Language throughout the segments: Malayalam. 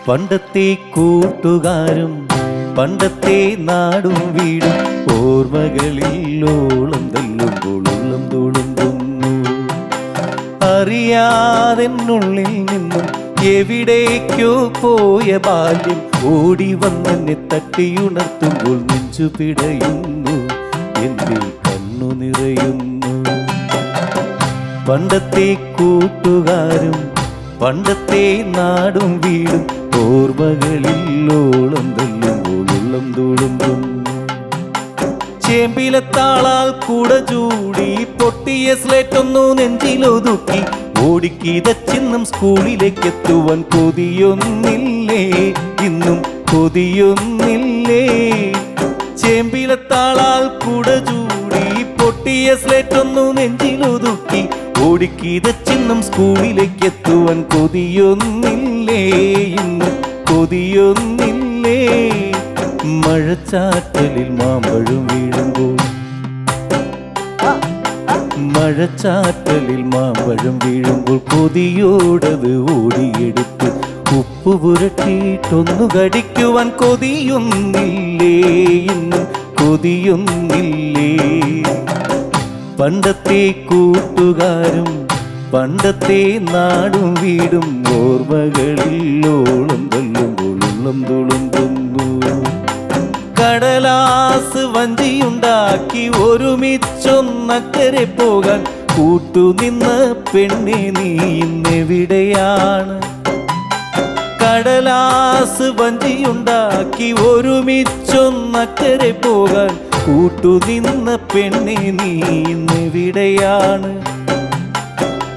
പണ്ടത്തെ കൂട്ടുകാരും പണ്ടത്തെ നാടും വീടും ഓർമ്മകളിൽ ഓളം തല്ലുമ്പോൾ ഉള്ളം തുളുമ്പുന്നു. അറിയാതെന്നുള്ളിൽ നിന്നും എവിടേക്കോ പോയ ബാല്യം ഓടി വന്നെന്നെ തട്ടിയുണർത്തുമ്പോൾ നെഞ്ചു പിടയുന്നു, എന്റെ കണ്ണു നിറയുന്നു. പണ്ടത്തെ കൂട്ടുകാരും പണ്ടത്തെ നാടും വീടും ഓർമ്മകളിൽ ഓളം തല്ലുമ്പോൾ ഉള്ളം തുളുമ്പുന്നു. ചേമ്പിലത്താളാൽ കൂട ചൂടി പൊട്ടിയ സ്ലേറ്റൊന്നു നെഞ്ചിലൊതുക്കി ഓടിക്കിതച്ചിന്നും സ്കൂളിലേക്ക് എത്തുവാൻ കൊതിയൊന്നില്ലേ, ഇന്നും കൊതിയൊന്നില്ലേ. ചേമ്പിലത്താളാൽ കൂട ചൂടി പൊട്ടിയ സ്ലേറ്റൊന്നു നെഞ്ചിലൊതുക്കി ഓടിക്കിതച്ചിന്നും സ്കൂളിലേക്ക് എത്തുവാൻ കൊതിയൊന്നില്ലേ, ഇന്നും കൊതിയൊന്നില്ലേ. മഴച്ചാറ്റലിൽ മാമ്പഴം വീഴുമ്പോൾ മഴച്ചാറ്റലിൽ മാമ്പഴം വീഴുമ്പോൾ കൊതിയോടത് ഓടിയെടുത്ത് ഉപ്പ് പുരട്ടിയിട്ടൊന്നു കടിക്കുവാൻ കൊതിയൊന്നില്ലേ, ഇന്നും കൊതിയൊന്നില്ലേ. പണ്ടത്തെ കൂട്ടുകാരും പണ്ടത്തെ നാടും വീടും ഓർമ്മകളിൽ ഓളം തല്ലുമ്പോൾ ഉള്ളം തുളുമ്പുന്നു. കടലാസ് വഞ്ചിയുണ്ടാക്കി ഒരുമിച്ചൊന്നക്കരെ പോകാൻ കൂട്ടുനിന്ന പെണ്ണെ നീ ഇന്നെവിടെയാണ്? കടലാസ് വഞ്ചിയുണ്ടാക്കി ഒരുമിച്ചൊന്നക്കരെ പോകാൻ കൂട്ടുനിന്ന പെണ്ണെ നീ ഇന്നെവിടെയാണ്?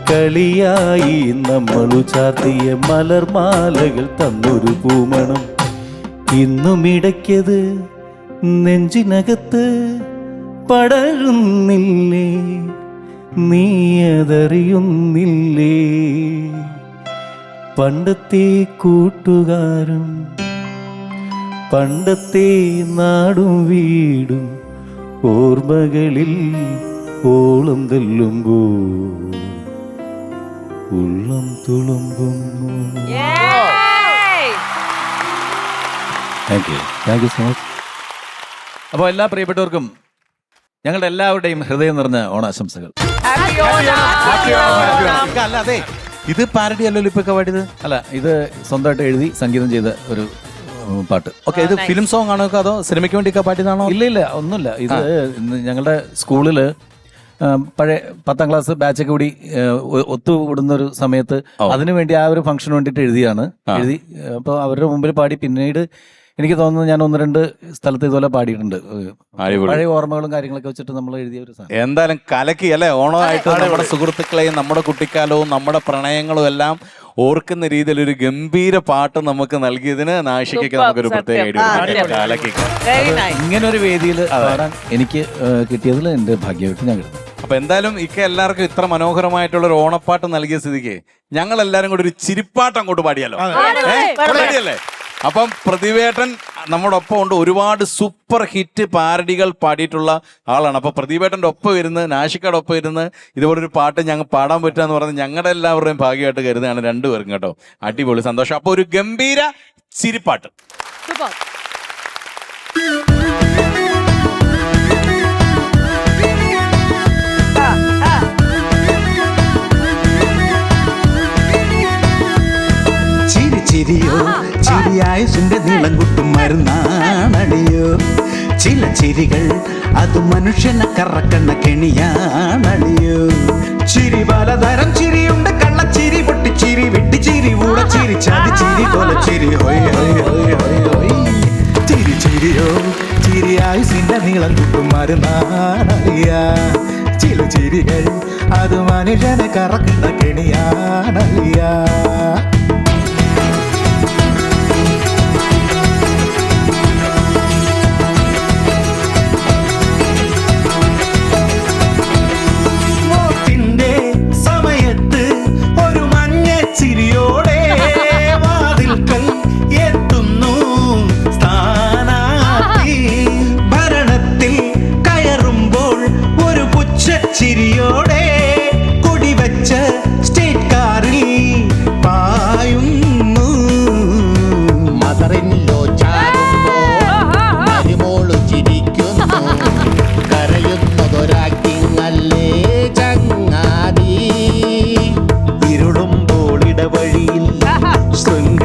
കളിയായി നമ്മളു ചാർത്തിയ മലർമാലകൾ തന്നൊരു പൂമണം ഇന്നും ഇടയ്ക്കത് നെഞ്ചിനകത്ത് പടരുന്നില്ലേ, നീ അതറിയുന്നില്ലേ. പണ്ടത്തെ കൂട്ടുകാരും പണ്ടത്തെ നാടും വീടും ഓർമ്മകളിൽ ഓളം തല്ലുമ്പോ ഉള്ളം തുളുമ്പുന്നു. Thank you so much. അപ്പോൾ എല്ലാ പ്രിയപ്പെട്ടവർക്കും ഞങ്ങളുടെ എല്ലാവരുടെയും ഹൃദയം നിറഞ്ഞ ഓണാശംസകൾ. അല്ല അതെ, ഇത് പാരഡി അല്ലല്ലോ ഇപ്പൊ പാടിയത്? അല്ല, ഇത് സ്വന്തമായിട്ട് എഴുതി സംഗീതം ചെയ്ത ഒരു പാട്ട്. ഓക്കെ, ഇത് ഫിലിം സോങ് ആണോ അതോ സിനിമയ്ക്ക് വേണ്ടിയൊക്കെ പാടിയതാണോ? ഇല്ല ഒന്നുമില്ല. ഇത് ഞങ്ങളുടെ സ്കൂളിൽ പഴയ 10ാം ക്ലാസ് ബാച്ചൊക്കെ കൂടി ഒത്തുകൂടുന്ന ഒരു സമയത്ത് അതിനുവേണ്ടി ആ ഒരു ഫംഗ്ഷന് വേണ്ടിയിട്ട് എഴുതിയാണ്. അപ്പോൾ അവരുടെ മുമ്പിൽ പാടി. പിന്നീട് എനിക്ക് തോന്നുന്നു ഞാൻ 1-2 സ്ഥലത്ത് ഇതുപോലെ പാടിയിട്ടുണ്ട്. പഴയ ഓർമ്മകളും കാര്യങ്ങളൊക്കെ വെച്ചിട്ട് നമ്മൾ എഴുതിയ ഒരു സാധനം. എന്തായാലും കലക്കി അല്ലേ? ഓണമായിട്ട് നമ്മുടെ സുഹൃത്തുക്കളെയും നമ്മുടെ കുട്ടിക്കാലവും നമ്മുടെ പ്രണയങ്ങളും എല്ലാം ഓർക്കുന്ന രീതിയിൽ ഒരു ഗംഭീര പാട്ട് നമുക്ക് നൽകിയതിന് നാഷിക്കൊക്കെ നമുക്കൊരു പ്രത്യേക ഇങ്ങനെ ഒരു വേദിയിൽ പാടാൻ എനിക്ക് കിട്ടിയതിൽ എന്റെ ഭാഗ്യമായിട്ട് ഞാൻ കരുതുന്നു. അപ്പൊ എന്തായാലും എല്ലാവർക്കും ഇത്ര മനോഹരമായിട്ടുള്ള ഒരു ഓണപ്പാട്ട് നൽകിയ സ്ഥിതിക്ക് ഞങ്ങൾ എല്ലാരും കൂടി ഒരു ചിരിപ്പാട്ട് അങ്ങോട്ട് പാടിയാലോ? പാടിയല്ലേ? അപ്പം പ്രതിവേട്ടൻ നമ്മുടെ ഒപ്പം ഉണ്ട്. ഒരുപാട് സൂപ്പർ ഹിറ്റ് പാരഡികൾ പാടിയിട്ടുള്ള ആളാണ്. അപ്പൊ പ്രതിവേട്ടന്റെ ഒപ്പം ഇരുന്ന് നാഷിക്കയുടെ ഒപ്പം ഇരുന്ന് ഇതുപോലൊരു പാട്ട് ഞങ്ങൾ പാടാൻ പറ്റുക എന്ന് പറഞ്ഞ് ഞങ്ങളുടെ എല്ലാവരുടെയും ഭാഗ്യമായിട്ട് കരുതുകയാണ് രണ്ടുപേർക്കും കേട്ടോ. അടിപൊളി, സന്തോഷം. അപ്പൊ ഒരു ഗംഭീര ചിരിപ്പാട്ട്. ചിരിയോ ചിരിയായുസിന്റെ നീളം കുട്ടും മരുന്നാണടിയോ. ചില ചിരികൾ അത് മനുഷ്യനെ കറക്കണ്ണ കെണിയാണടിയോ. ചിരി പലതരം ചിരിയുണ്ട്. കള്ളച്ചിരി, പൊട്ടിച്ചിരി, വെട്ടിച്ചിരി, ഊളച്ചിരി, ചതിച്ചിരി, കൊലച്ചിരി. ചിരിയോ ചിരിയായുസിന്റെ നീളം കുട്ടും മരുന്നാണടിയാ. ചില ചിരികൾ അത് മനുഷ്യനെ കറക്കുന്ന കെണിയാണടിയാ. ചിരിയോടെ വാതിൽക്കൽ എത്തുന്നു സ്ഥാനാർത്ഥി. ഭരണത്തിൽ കയറുമ്പോൾ ഒരു പുച്ഛച്ചിരിയോടെ കൊടിവെച്ച സ്റ്റേറ്റ് കാറിൽ പായ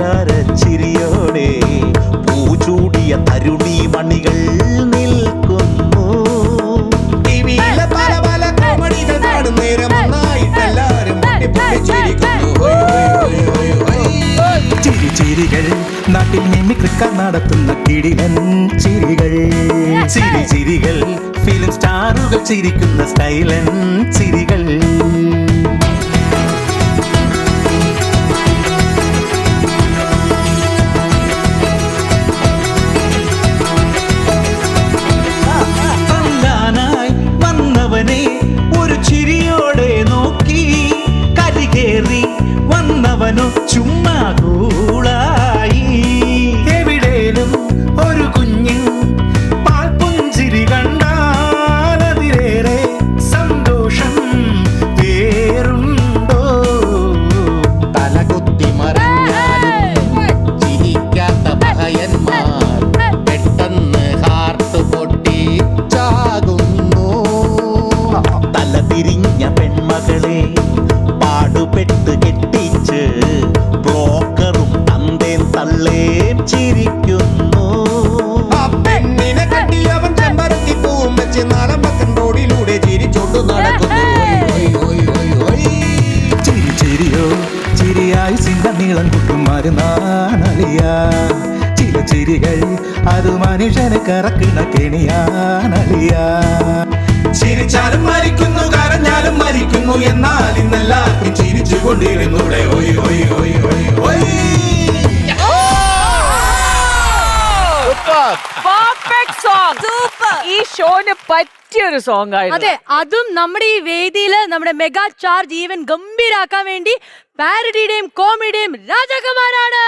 ശൃംഗാര ചിരിയോടെ പൂച്ചൂടിയ തരുണി മണികൾ നിൽക്കുന്നു. ടിവിയിലെ പല പല കോമഡികൾ കാണും നേരം ഒന്നായിട്ടെല്ലാരും പൊട്ടിപ്പൊട്ടിച്ചിരിക്കുന്നു. ചിരി ചിരികൾ നാട്ടിൽ മിമിക്രിക്കാർ നടത്തുന്ന കിടിലൻ ചിരികൾ. ചിരി ചിരികൾ ഫിലിം സ്റ്റാറുകൾ ചിരിക്കുന്ന സ്റ്റൈലൻ ചിരികൾ. തല്ലാനായി വന്നവനെ ഒരു ചിരിയോടെ നോക്കി കരികേറി വന്നവനോ ചുമ്മാ കൂളായി. എവിടേലും ഒരു കുഞ്ഞിൻ പാൽപുഞ്ചിരി കണ്ടാലതിലേറെ സന്തോഷം വേറുണ്ടോ? തലകുത്തി മറിഞ്ഞാലും ചിരിക്കാത്ത പഹയന്മാർ പെട്ടെന്ന് ഹാർട്ട് പൊട്ടി ചാകുന്നു. തല തിരിഞ്ഞ പെൺമകളെ പാടുപെട്ട് കെട്ടിച്ച് ബ്രോക്കറും തന്തേൻ തള്ളേം ചിരിക്കുന്നു. ആ പെണ്ണിനെ കെട്ടിയവൻ ചെമ്പരത്തി പൂവും വെച്ച് നാടമ്പക്കൻ റോഡിലൂടെ ചിരിച്ചോണ്ടു നടക്കുന്നു. ചിരി ചിരിയോ ചിരിയായി സിന്ത നീളം കുട്ടുമാരുന്നാനലിയ. ചില ചിരികൾ അത് മനുഷ്യനെ കറക്കണ കെണിയാനലിയ. ചിരിച്ചാലും മരിക്കുന്നു കരഞ്ഞാലും മരിക്കുന്നു എന്നാൽ ഇന്നെല്ലാവർക്കും ചിരിച്ചു കൊണ്ടിരുന്നൂടെ. ഒയ് ഒയ് ഒയ് ഒയ് ഒയ്. Perfect song. സൂപ്പർ. ഈ ഷോന് പറ്റിയൊരു സോങ് ആയിരുന്നു. അതെ, അതും നമ്മുടെ ഈ വേദിയില് നമ്മുടെ മെഗാ ചാർജ് ഈവൻ ഗംഭീരാക്കാൻ വേണ്ടി പാരഡിയുടെയും കോമഡിയുടെയും രാജകുമാരാണ്.